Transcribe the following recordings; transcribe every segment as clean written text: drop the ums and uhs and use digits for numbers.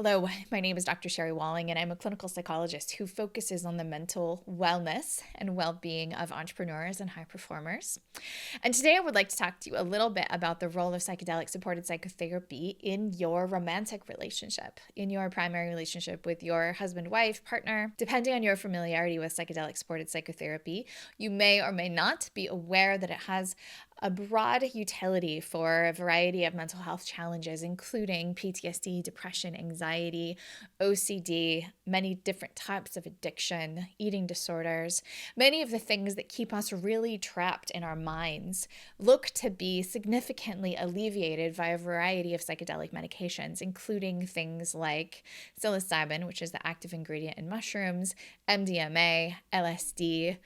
Hello, my name is Dr. Sherry Walling, and I'm a clinical psychologist who focuses on the mental wellness and well-being of entrepreneurs and high performers. And today I would like to talk to you a little bit about the role of psychedelic-supported psychotherapy in your romantic relationship, in your primary relationship with your husband, wife, partner. Depending on your familiarity with psychedelic-supported psychotherapy, you may or may not be aware that it has a broad utility for a variety of mental health challenges, including PTSD, depression, anxiety, OCD, many different types of addiction, eating disorders. Many of the things that keep us really trapped in our minds look to be significantly alleviated by a variety of psychedelic medications, including things like psilocybin, which is the active ingredient in mushrooms, MDMA, LSD,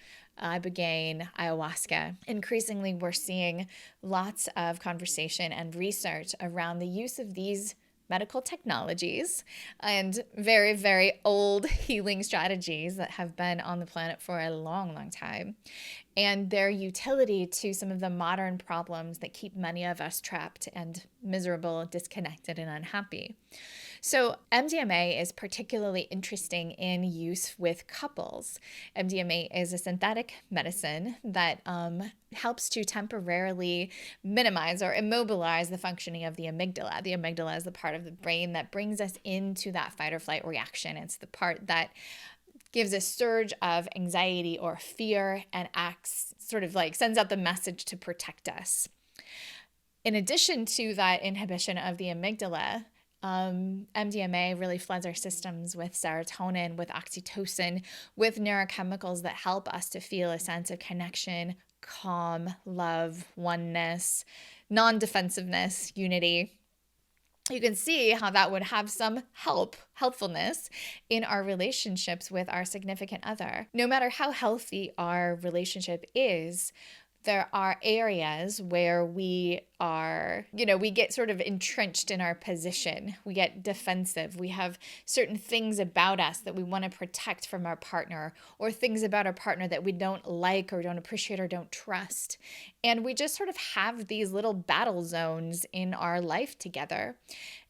ibogaine, ayahuasca. Increasingly, we're seeing lots of conversation and research around the use of these medical technologies and very, very old healing strategies that have been on the planet for a long, long time, and their utility to some of the modern problems that keep many of us trapped and miserable, disconnected, and unhappy. So MDMA is particularly interesting in use with couples. MDMA is a synthetic medicine that helps to temporarily minimize or immobilize the functioning of the amygdala. The amygdala is the part of the brain that brings us into that fight or flight reaction. It's the part that gives a surge of anxiety or fear and acts sort of like sends out the message to protect us. In addition to that inhibition of the amygdala, MDMA really floods our systems with serotonin, with oxytocin, with neurochemicals that help us to feel a sense of connection, calm, love, oneness, non-defensiveness, unity. You can see how that would have some helpfulness in our relationships with our significant other. No matter how healthy our relationship is, there are areas where we get sort of entrenched in our position. We get defensive. We have certain things about us that we want to protect from our partner, or things about our partner that we don't like or don't appreciate or don't trust. And we just sort of have these little battle zones in our life together.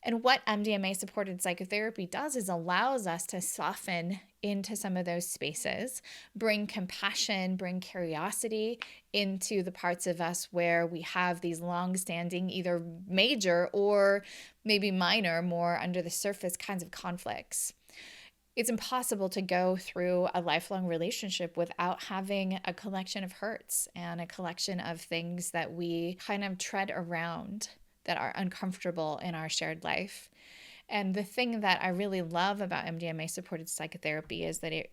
And what MDMA-supported psychotherapy does is allows us to soften into some of those spaces, bring compassion, bring curiosity into the parts of us where we have these long-standing, either major or maybe minor, more under the surface kinds of conflicts. It's impossible to go through a lifelong relationship without having a collection of hurts and a collection of things that we kind of tread around that are uncomfortable in our shared life. And the thing that I really love about MDMA-supported psychotherapy is that it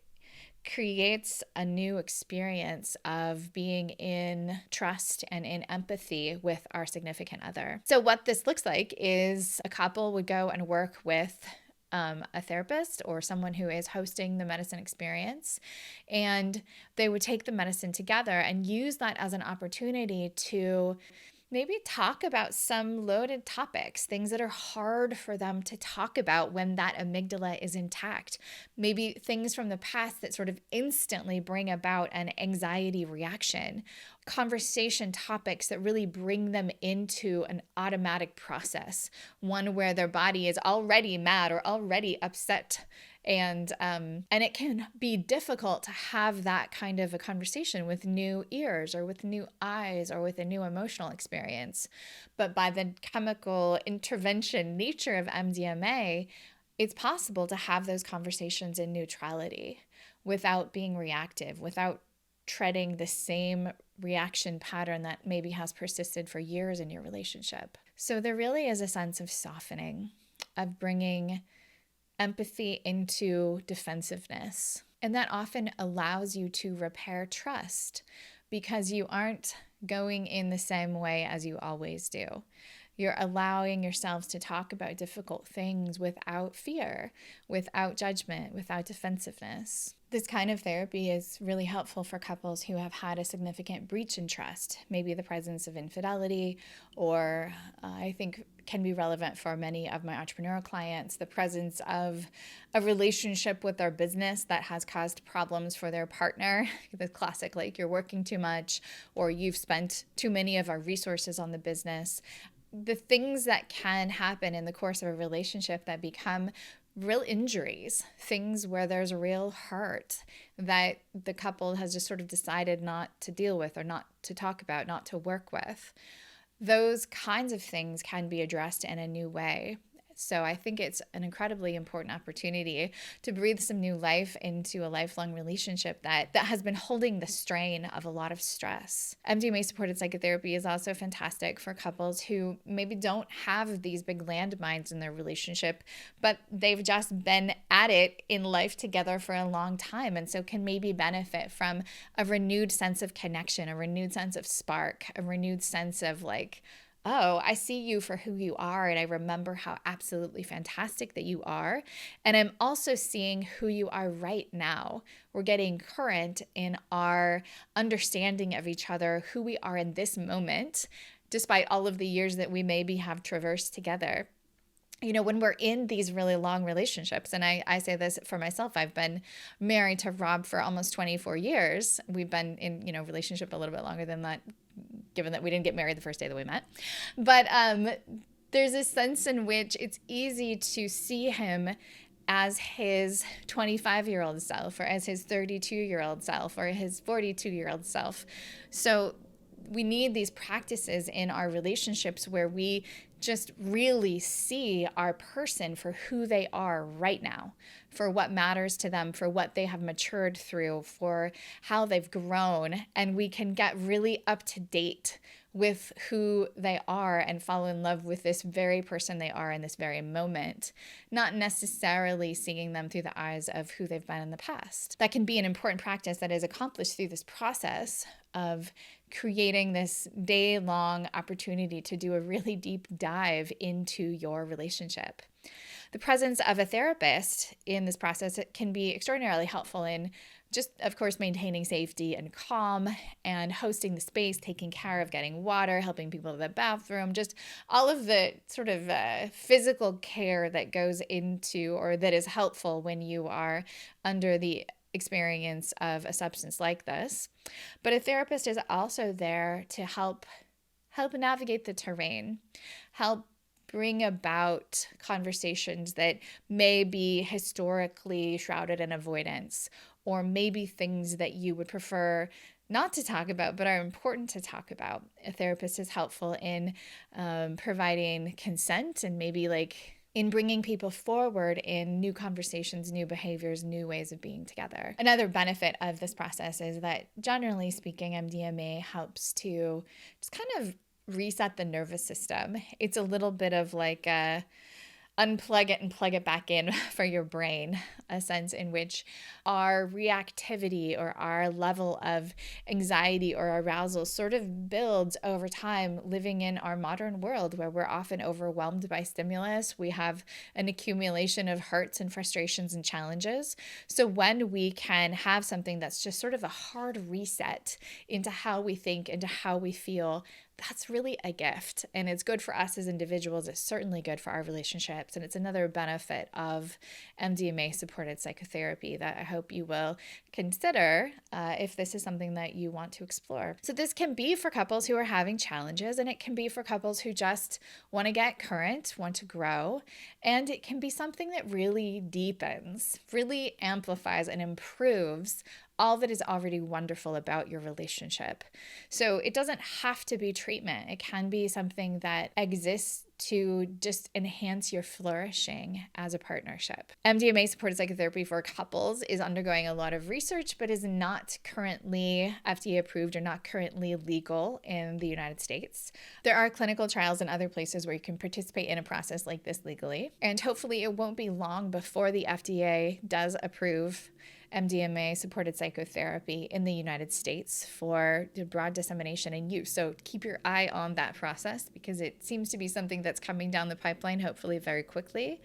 creates a new experience of being in trust and in empathy with our significant other. So what this looks like is a couple would go and work with a therapist or someone who is hosting the medicine experience, and they would take the medicine together and use that as an opportunity to maybe talk about some loaded topics, things that are hard for them to talk about when that amygdala is intact. Maybe things from the past that sort of instantly bring about an anxiety reaction. Conversation topics that really bring them into an automatic process, one where their body is already mad or already upset. And it can be difficult to have that kind of a conversation with new ears or with new eyes or with a new emotional experience. But by the chemical intervention nature of MDMA, it's possible to have those conversations in neutrality without being reactive, without treading the same reaction pattern that maybe has persisted for years in your relationship. So there really is a sense of softening, of bringing empathy into defensiveness. And that often allows you to repair trust because you aren't going in the same way as you always do. You're allowing yourselves to talk about difficult things without fear, without judgment, without defensiveness. This kind of therapy is really helpful for couples who have had a significant breach in trust, maybe the presence of infidelity, or I think can be relevant for many of my entrepreneurial clients, the presence of a relationship with their business that has caused problems for their partner. The classic, like you're working too much or you've spent too many of our resources on the business. The things that can happen in the course of a relationship that become real injuries, things where there's a real hurt that the couple has just sort of decided not to deal with or not to talk about, not to work with. Those kinds of things can be addressed in a new way. So I think it's an incredibly important opportunity to breathe some new life into a lifelong relationship that has been holding the strain of a lot of stress. MDMA-supported psychotherapy is also fantastic for couples who maybe don't have these big landmines in their relationship, but they've just been at it in life together for a long time, and so can maybe benefit from a renewed sense of connection, a renewed sense of spark, a renewed sense of like, oh, I see you for who you are, and I remember how absolutely fantastic that you are. And I'm also seeing who you are right now. We're getting current in our understanding of each other, who we are in this moment, despite all of the years that we maybe have traversed together. You know, when we're in these really long relationships, and I say this for myself, I've been married to Rob for almost 24 years. We've been in, relationship a little bit longer than that, given that we didn't get married the first day that we met. But there's a sense in which it's easy to see him as his 25-year-old self, or as his 32-year-old self, or his 42-year-old self. So we need these practices in our relationships where we just really see our person for who they are right now, for what matters to them, for what they have matured through, for how they've grown. And we can get really up to date with who they are and fall in love with this very person they are in this very moment, not necessarily seeing them through the eyes of who they've been in the past. That can be an important practice that is accomplished through this process of creating this day-long opportunity to do a really deep dive into your relationship. The presence of a therapist in this process can be extraordinarily helpful in just, of course, maintaining safety and calm and hosting the space, taking care of getting water, helping people to the bathroom, just all of the sort of physical care that goes into, or that is helpful when you are under the experience of a substance like this. But a therapist is also there to help navigate the terrain, help bring about conversations that may be historically shrouded in avoidance, or maybe things that you would prefer not to talk about but are important to talk about. A therapist is helpful in providing consent and maybe in bringing people forward in new conversations, new behaviors, new ways of being together. Another benefit of this process is that, generally speaking, MDMA helps to just kind of reset the nervous system. It's a little bit of like a unplug it and plug it back in for your brain, a sense in which our reactivity or our level of anxiety or arousal sort of builds over time living in our modern world where we're often overwhelmed by stimulus. We have an accumulation of hurts and frustrations and challenges. So when we can have something that's just sort of a hard reset into how we think, into how we feel, that's really a gift, and it's good for us as individuals. It's certainly good for our relationships, and it's another benefit of MDMA-supported psychotherapy that I hope you will consider if this is something that you want to explore. So this can be for couples who are having challenges, and it can be for couples who just want to get current, want to grow, and it can be something that really deepens, really amplifies and improves all that is already wonderful about your relationship. So it doesn't have to be treatment. It can be something that exists to just enhance your flourishing as a partnership. MDMA-supported psychotherapy for couples is undergoing a lot of research, but is not currently FDA approved or not currently legal in the United States. There are clinical trials in other places where you can participate in a process like this legally, and hopefully it won't be long before the FDA does approve MDMA-supported psychotherapy in the United States for broad dissemination and use. So keep your eye on that process, because it seems to be something that's coming down the pipeline, hopefully very quickly,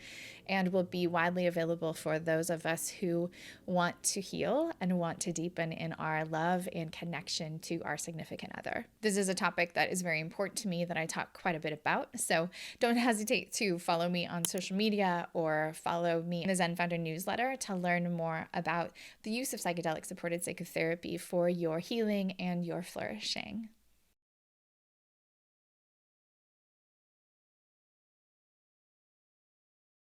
and will be widely available for those of us who want to heal and want to deepen in our love and connection to our significant other. This is a topic that is very important to me, that I talk quite a bit about, so don't hesitate to follow me on social media or follow me in the Zen Founder newsletter to learn more about the use of psychedelic-supported psychotherapy for your healing and your flourishing.